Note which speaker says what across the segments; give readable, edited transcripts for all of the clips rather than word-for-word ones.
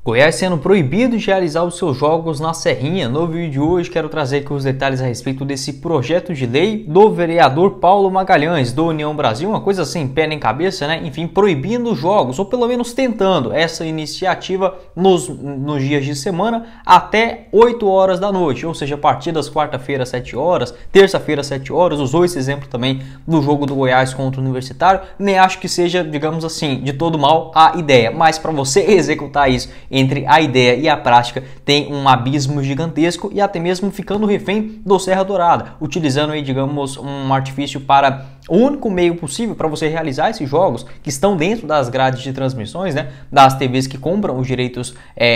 Speaker 1: Goiás sendo proibido de realizar os seus jogos na Serrinha. No vídeo de hoje quero trazer aqui os detalhes a respeito desse projeto de lei do vereador Paulo Magalhães, do União Brasil, uma coisa sem pé nem cabeça, né? Enfim, proibindo os jogos, ou pelo menos tentando essa iniciativa nos dias de semana até 8 horas da noite, ou seja, partidas quarta-feira 7 horas, terça-feira 7 horas, usou esse exemplo também do jogo do Goiás contra o Universitário. Nem acho que seja, digamos assim, de todo mal a ideia, mas para você executar isso entre a ideia e a prática tem um abismo gigantesco, e até mesmo ficando refém do Serra Dourada, utilizando aí, digamos, um artifício para o único meio possível para você realizar esses jogos que estão dentro das grades de transmissões, né, das TVs que compram os direitos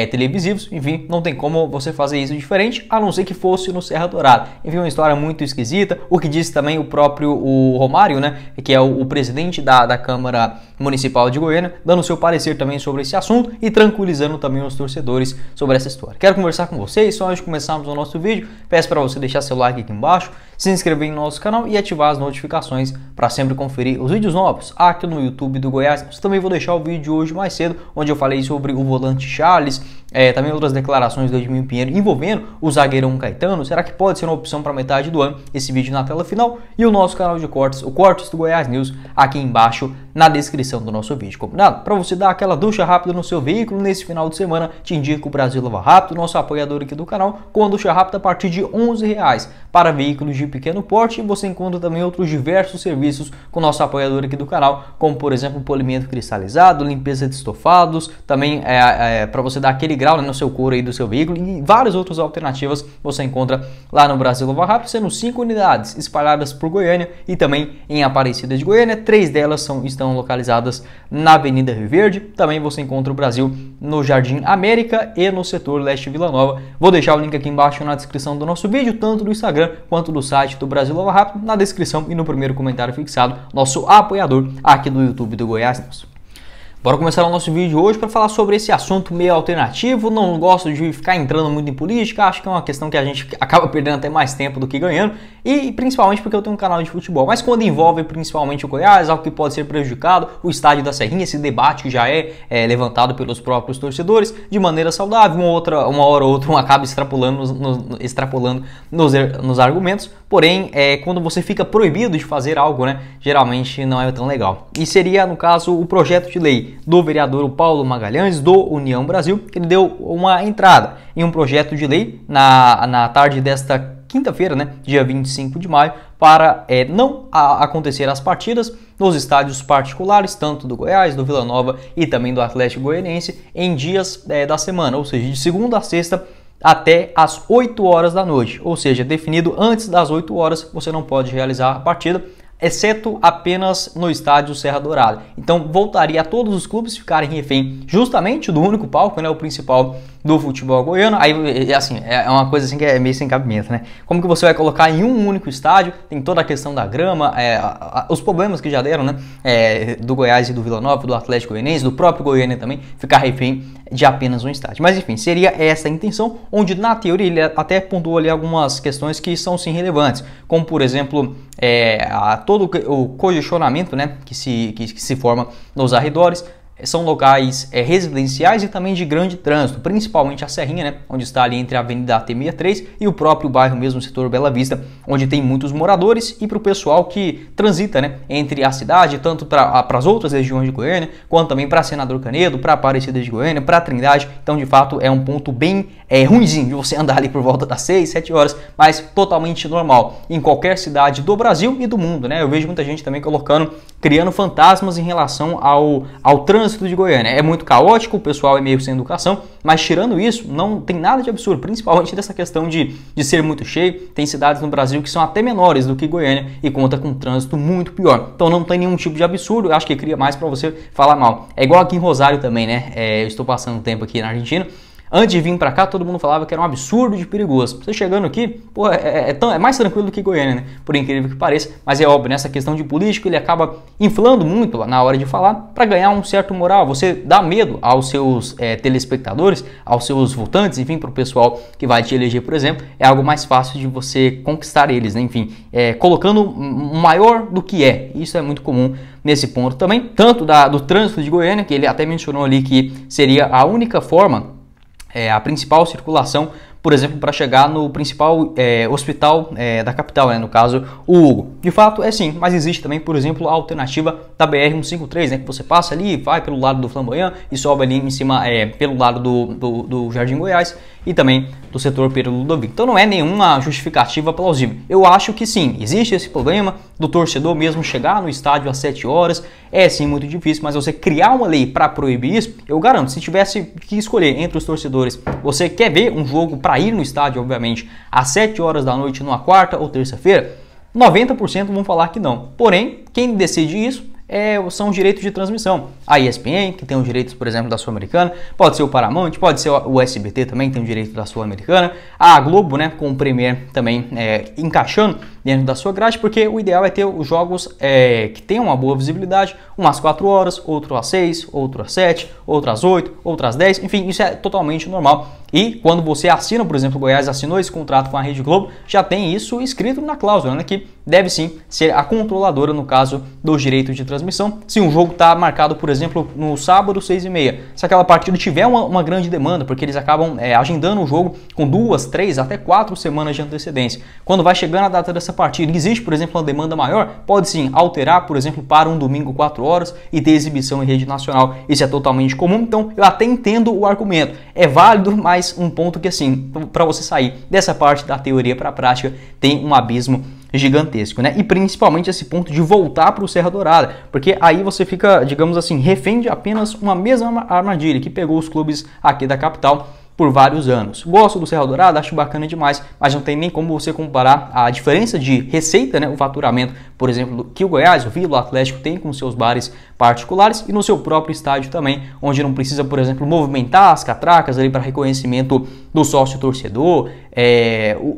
Speaker 1: televisivos. Enfim, não tem como você fazer isso diferente, a não ser que fosse no Serra Dourada. Enfim, uma história muito esquisita, o que disse também o próprio Romário, né, que é o presidente da Câmara Municipal de Goiânia, dando seu parecer também sobre esse assunto e tranquilizando também os torcedores sobre essa história. Quero conversar com vocês, só antes de começarmos o nosso vídeo, peço para você deixar seu like aqui embaixo, se inscrever no nosso canal e ativar as notificações para sempre conferir os vídeos novos aqui no YouTube do Goiás. Eu também vou deixar o vídeo de hoje mais cedo, onde eu falei sobre o volante Charles, também outras declarações do Edmil Pinheiro envolvendo o zagueirão Caetano. Será que pode ser uma opção para metade do ano? Esse vídeo na tela final e o nosso canal de cortes, o Cortes do Goiás News, aqui embaixo na descrição do nosso vídeo. Combinado? Para você dar aquela ducha rápida no seu veículo nesse final de semana, te indico o Brasil Lava Rápido, nosso apoiador aqui do canal, com a ducha rápida a partir de R$11 para veículos de pequeno porte. E você encontra também outros diversos serviços com o nosso apoiador aqui do canal, como por exemplo polimento cristalizado, limpeza de estofados, também para você dar aquele grau, né, no seu couro aí do seu veículo, e várias outras alternativas você encontra lá no Brasil Lava Rápido, sendo 5 unidades espalhadas por Goiânia e também em Aparecida de Goiânia. 3 delas estão localizadas na Avenida Rio Verde. Também você encontra o Brasil no Jardim América e no setor Leste Vila Nova. Vou deixar o link aqui embaixo na descrição do nosso vídeo, tanto do Instagram quanto do site do Brasil Lava Rápido, na descrição e no primeiro comentário fixado, nosso apoiador aqui do YouTube do Goiás News. Bora começar o nosso vídeo hoje para falar sobre esse assunto meio alternativo. Não gosto de ficar entrando muito em política, acho que é uma questão que a gente acaba perdendo até mais tempo do que ganhando, e principalmente porque eu tenho um canal de futebol. Mas quando envolve principalmente o Goiás, algo que pode ser prejudicado, o estádio da Serrinha, esse debate que já é levantado pelos próprios torcedores de maneira saudável, uma hora ou outra um acaba extrapolando nos argumentos. Porém, quando você fica proibido de fazer algo, né, geralmente não é tão legal. E seria, no caso, o projeto de lei do vereador Paulo Magalhães, do União Brasil, que ele deu uma entrada em um projeto de lei na tarde desta quinta-feira, né, dia 25 de maio, para não acontecer as partidas nos estádios particulares, tanto do Goiás, do Vila Nova e também do Atlético Goianiense, em dias da semana, ou seja, de segunda a sexta, até às 8 horas da noite, ou seja, definido antes das 8 horas, você não pode realizar a partida, exceto apenas no estádio Serra Dourada. Então voltaria a todos os clubes ficarem refém justamente do único palco, né, o principal do futebol goiano. Aí, assim, é uma coisa assim que é meio sem cabimento, né? Como que você vai colocar em um único estádio? Tem toda a questão da grama, os problemas que já deram, né, do Goiás e do Vila Nova, do Atlético Goianiense, do próprio Goiânia também, ficar refém de apenas um estádio. Mas enfim, seria essa a intenção, onde na teoria ele até pontuou ali algumas questões que são sim relevantes, como por exemplo todo o congestionamento, né, que se forma nos arredores. São locais residenciais e também de grande trânsito, principalmente a Serrinha, né, onde está ali entre a Avenida AT63 e o próprio bairro mesmo, o setor Bela Vista, onde tem muitos moradores, e para o pessoal que transita, né, entre a cidade, tanto para as outras regiões de Goiânia, quanto também para Senador Canedo, para Aparecida de Goiânia, para Trindade. Então, de fato, é um ponto bem ruinzinho de você andar ali por volta das 6, 7 horas, mas totalmente normal em qualquer cidade do Brasil e do mundo, né? Eu vejo muita gente também criando fantasmas em relação ao trânsito de Goiânia. É muito caótico, o pessoal é meio sem educação, mas tirando isso, não tem nada de absurdo, principalmente dessa questão de ser muito cheio. Tem cidades no Brasil que são até menores do que Goiânia e conta com um trânsito muito pior. Então não tem nenhum tipo de absurdo, eu acho que cria mais para você falar mal. É igual aqui em Rosário também, né? Eu estou passando tempo aqui na Argentina. Antes de vir para cá, todo mundo falava que era um absurdo de perigoso. Você chegando aqui, pô, é mais tranquilo do que Goiânia, né? Por incrível que pareça. Mas é óbvio, nessa questão de político, ele acaba inflando muito na hora de falar para ganhar um certo moral. Você dá medo aos seus telespectadores, aos seus votantes, enfim, para o pessoal que vai te eleger, por exemplo. É algo mais fácil de você conquistar eles, né? Enfim, colocando maior do que é. Isso é muito comum nesse ponto também. Tanto do trânsito de Goiânia, que ele até mencionou ali que seria a única forma a principal circulação, por exemplo, para chegar no principal hospital da capital, né? No caso, o Hugo. De fato, é sim, mas existe também, por exemplo, a alternativa da BR-153, né? Que você passa ali, vai pelo lado do Flamboyant e sobe ali em cima, pelo lado do Jardim Goiás e também do setor Pedro Ludovico. Então não é nenhuma justificativa plausível. Eu acho que sim, existe esse problema do torcedor mesmo chegar no estádio às 7 horas, é sim muito difícil, mas você criar uma lei para proibir isso, eu garanto, se tivesse que escolher entre os torcedores, você quer ver um jogo para ir no estádio, obviamente, às 7 horas da noite numa quarta ou terça-feira, 90% vão falar que não. Porém, quem decide isso são os direitos de transmissão. A ESPN, que tem os direitos, por exemplo, da Sul-Americana, pode ser o Paramount, pode ser o SBT também, tem o direito da Sul-Americana, a Globo, né, com o Premier também encaixando dentro da sua grade, porque o ideal é ter os jogos que tenham uma boa visibilidade, umas 4 horas, outro às 6, outro às 7, outro às 8, outro às 10, enfim, isso é totalmente normal. E quando você assina, por exemplo, o Goiás assinou esse contrato com a Rede Globo, já tem isso escrito na cláusula, né, que deve sim ser a controladora no caso dos direitos de transmissão. Se um jogo está marcado, por exemplo, no sábado, 6h30, se aquela partida tiver uma grande demanda, porque eles acabam agendando o jogo com 2, 3, até 4 semanas de antecedência. Quando vai chegando a data dessa partida, existe, por exemplo, uma demanda maior, pode sim alterar, por exemplo, para um domingo 4 horas e ter exibição em rede nacional. Isso é totalmente comum, então eu até entendo o argumento. É válido, mas um ponto que assim, para você sair dessa parte da teoria para a prática, tem um abismo gigantesco, né? E principalmente esse ponto de voltar para o Serra Dourada, porque aí você fica, digamos assim, refém de apenas uma mesma armadilha que pegou os clubes aqui da capital por vários anos. Gosto do Serra Dourada, acho bacana demais, mas não tem nem como você comparar a diferença de receita, né, o faturamento, por exemplo, que o Goiás, o Vila, o Atlético tem com seus bares particulares e no seu próprio estádio também, onde não precisa, por exemplo, movimentar as catracas ali para reconhecimento do sócio torcedor,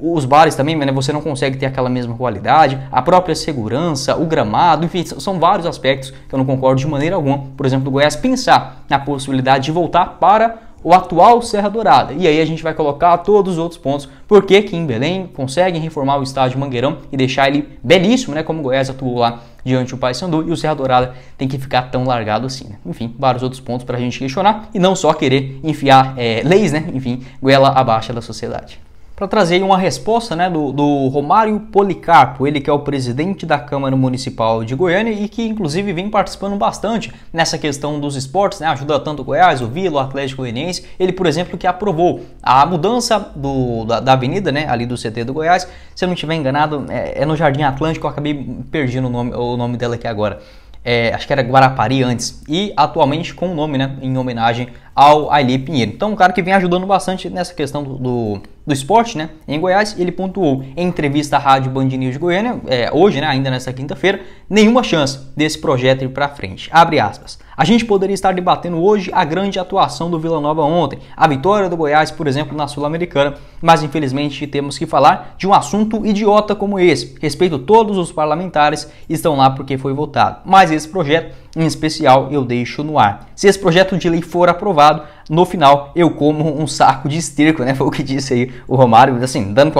Speaker 1: os bares também, né, você não consegue ter aquela mesma qualidade, a própria segurança, o gramado, enfim, são vários aspectos que eu não concordo de maneira alguma, por exemplo, do Goiás pensar na possibilidade de voltar para o atual Serra Dourada. E aí a gente vai colocar todos os outros pontos, porque aqui em Belém conseguem reformar o estádio Mangueirão e deixar ele belíssimo, né, como o Goiás atuou lá diante do Paysandu, e o Serra Dourada tem que ficar tão largado assim, né? Enfim, vários outros pontos para a gente questionar e não só querer enfiar leis, né, enfim, goela abaixo da sociedade. Para trazer uma resposta, né, do Romário Policarpo, ele que é o presidente da Câmara Municipal de Goiânia e que inclusive vem participando bastante nessa questão dos esportes, né, ajuda tanto o Goiás, o Vila, o Atlético Goianiense. Ele, por exemplo, que aprovou a mudança da avenida, né, ali do CT do Goiás. Se eu não estiver enganado, é no Jardim Atlântico, eu acabei perdendo o nome dela aqui agora. Acho que era Guarapari antes, e atualmente com o nome, né, em homenagem ao Ailê Pinheiro. Então, um cara que vem ajudando bastante nessa questão do esporte, né, em Goiás. Ele pontuou em entrevista à Rádio Band News de Goiânia, hoje, né, ainda nessa quinta-feira, nenhuma chance desse projeto ir para frente. Abre aspas. A gente poderia estar debatendo hoje a grande atuação do Vila Nova ontem, a vitória do Goiás, por exemplo, na Sul-Americana, mas infelizmente temos que falar de um assunto idiota como esse. Respeito todos os parlamentares, estão lá porque foi votado. Mas esse projeto, em especial, eu deixo no ar. Se esse projeto de lei for aprovado, no final eu como um saco de esterco, né? Foi o que disse aí o Romário, assim, dando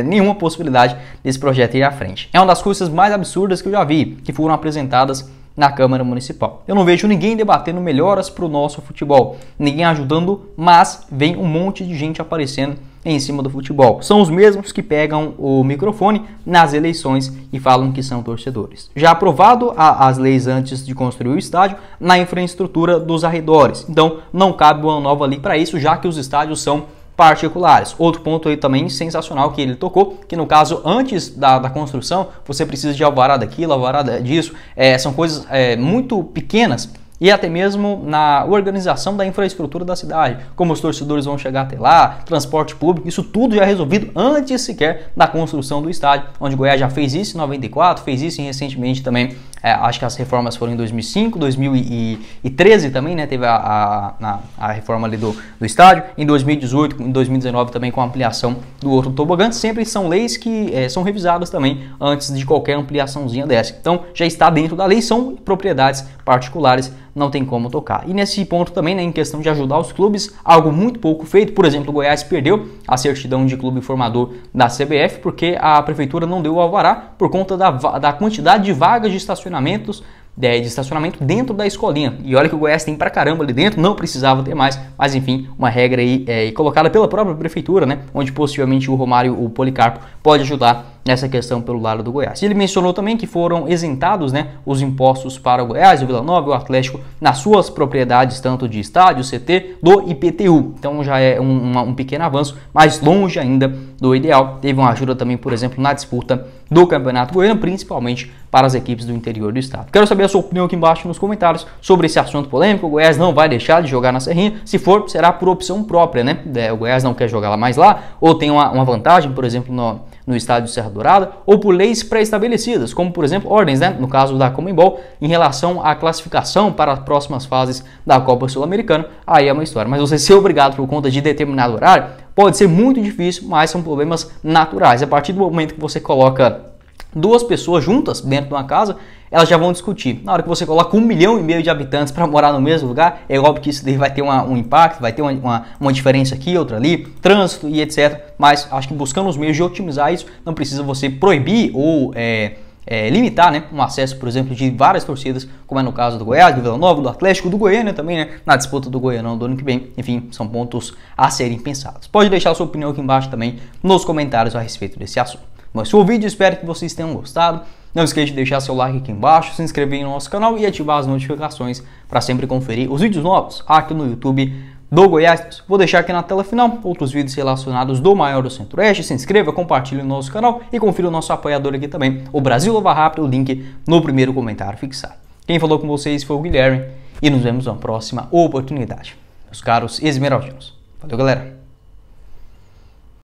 Speaker 1: nenhuma possibilidade desse projeto ir à frente. É uma das coisas mais absurdas que eu já vi, que foram apresentadas na Câmara Municipal. Eu não vejo ninguém debatendo melhoras para o nosso futebol, ninguém ajudando, mas vem um monte de gente aparecendo em cima do futebol. São os mesmos que pegam o microfone nas eleições e falam que são torcedores. Já aprovado as leis antes de construir o estádio na infraestrutura dos arredores. Então não cabe uma nova lei para isso, já que os estádios são particulares. Outro ponto aí também sensacional que ele tocou, que no caso antes da construção você precisa de alvará daquilo, alvará disso, são coisas muito pequenas e até mesmo na organização da infraestrutura da cidade, como os torcedores vão chegar até lá, transporte público, isso tudo já é resolvido antes sequer da construção do estádio, onde Goiás já fez isso em 94, fez isso recentemente também, acho que as reformas foram em 2005, 2013 também, né, teve a reforma ali do estádio, em 2018, em 2019 também com a ampliação do outro tobogã. Sempre são leis que são revisadas também antes de qualquer ampliaçãozinha dessa, então já está dentro da lei, são propriedades particulares, não tem como tocar. E nesse ponto também, né, em questão de ajudar os clubes, algo muito pouco feito. Por exemplo, o Goiás perdeu a certidão de clube formador da CBF porque a prefeitura não deu o alvará por conta da quantidade de vagas de estacionamentos de estacionamento dentro da escolinha. E olha que o Goiás tem pra caramba ali dentro, não precisava ter mais, mas enfim, uma regra aí colocada pela própria prefeitura, né? Onde possivelmente o Romário, o Policarpo, pode ajudar nessa questão pelo lado do Goiás. Ele mencionou também que foram isentados, né, os impostos para o Goiás, o Vila Nova e o Atlético nas suas propriedades, tanto de estádio, CT, do IPTU. Então já é um pequeno avanço, mas longe ainda do ideal. Teve uma ajuda também, por exemplo, na disputa do Campeonato Goiano, principalmente para as equipes do interior do estado. Quero saber a sua opinião aqui embaixo nos comentários sobre esse assunto polêmico. O Goiás não vai deixar de jogar na Serrinha, se for, será por opção própria, né? O Goiás não quer jogar mais lá, ou tem uma vantagem, por exemplo, no estádio Serra Dourada, ou por leis pré-estabelecidas, como por exemplo ordens, né, no caso da Conmebol, em relação à classificação para as próximas fases da Copa Sul-Americana. Aí é uma história, mas você ser obrigado por conta de determinado horário pode ser muito difícil, mas são problemas naturais. A partir do momento que você coloca duas pessoas juntas dentro de uma casa, elas já vão discutir. Na hora que você coloca 1,5 milhão de habitantes para morar no mesmo lugar, é óbvio que isso daí vai ter um impacto, vai ter uma diferença aqui, outra ali, trânsito e etc. Mas acho que buscando os meios de otimizar isso, não precisa você proibir ou limitar, né, um acesso, por exemplo, de várias torcidas, como é no caso do Goiás, do Vila Nova, do Atlético, do Goiânia também, né, na disputa do Goianão do ano que vem. Enfim, são pontos a serem pensados. Pode deixar a sua opinião aqui embaixo também nos comentários a respeito desse assunto. Mas se o vídeo, espero que vocês tenham gostado. Não esqueça de deixar seu like aqui embaixo, se inscrever no nosso canal e ativar as notificações para sempre conferir os vídeos novos aqui no YouTube do Goiás. Vou deixar aqui na tela final outros vídeos relacionados do maior do Centro-Oeste. Se inscreva, compartilhe no nosso canal e confira o nosso apoiador aqui também, o Brasil Lava Rápido, o link no primeiro comentário fixado. Quem falou com vocês foi o Guilherme e nos vemos na próxima oportunidade. Meus caros esmeraldinos. Valeu, galera!